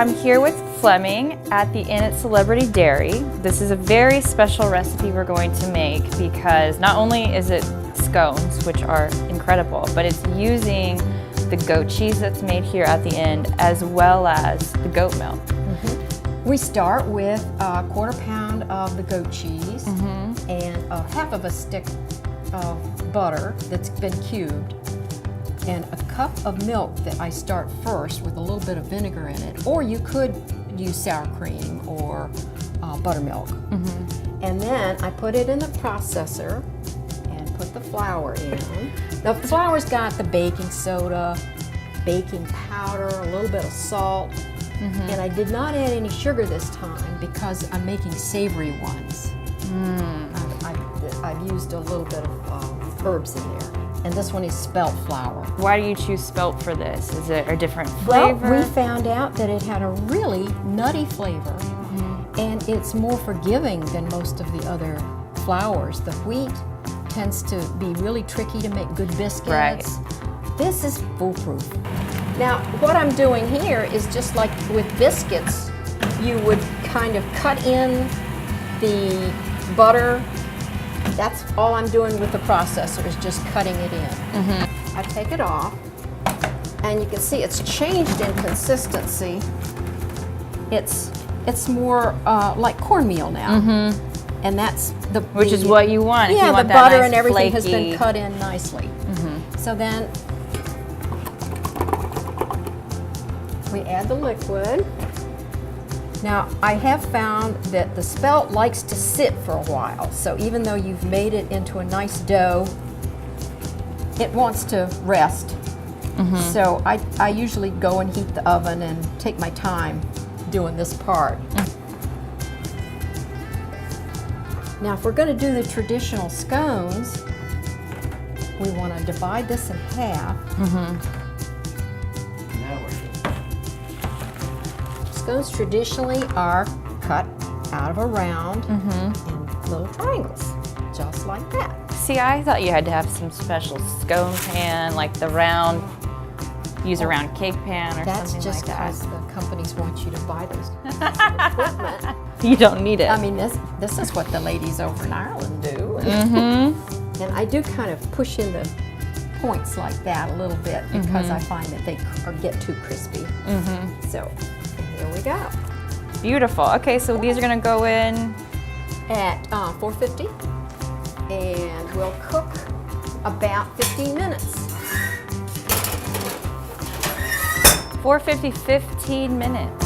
I'm here with Fleming at the Inn at Celebrity Dairy. This is a very special recipe we're going to make because not only is it scones, which are incredible, but it's using the goat cheese that's made here at the inn as well as the goat milk. We start with a 1/4 pound of the goat cheese and a 1/2 stick of butter that's been cubed, and a cup of milk that I start first with a little bit of vinegar in it, or you could use sour cream or buttermilk. And then I put it in the processor and put the flour in. The flour's got the baking soda, baking powder, a little bit of salt, and I did not add any sugar this time because I'm making savory ones. I've used a little bit of herbs in there. And this one is spelt flour. Why do you choose spelt for this? Is it a different flavor? Well, we found out that it had a really nutty flavor, and it's more forgiving than most of the other flours. The wheat tends to be really tricky to make good biscuits. Right. This is foolproof. Now, what I'm doing here is just like with biscuits, you would kind of cut in the butter. That's all I'm doing with the processor, is just cutting it in. I take it off, and you can see it's changed in consistency. It's more like cornmeal now, and that's Which is what you want. Yeah, if you want the that butter nice and everything flaky. has been cut in nicely. So then we add the liquid. Now, I have found that the spelt likes to sit for a while, so even though you've made it into a nice dough, it wants to rest. So I usually go and heat the oven and take my time doing this part. Now, if we're going to do the traditional scones, we want to divide this in half. Scones traditionally are cut out of a round in little triangles, just like that. See, I thought you had to have some special scone pan, like the round, use a round cake pan or That's something just like that. because the companies want you to buy those equipment. You don't need it. I mean, this is what the ladies over in Ireland do. And I do kind of push in the points like that a little bit because I find that they get too crispy. So here we go. Beautiful. Okay, so these are going to go in At 450, and we'll cook about 15 minutes. 450, 15 minutes.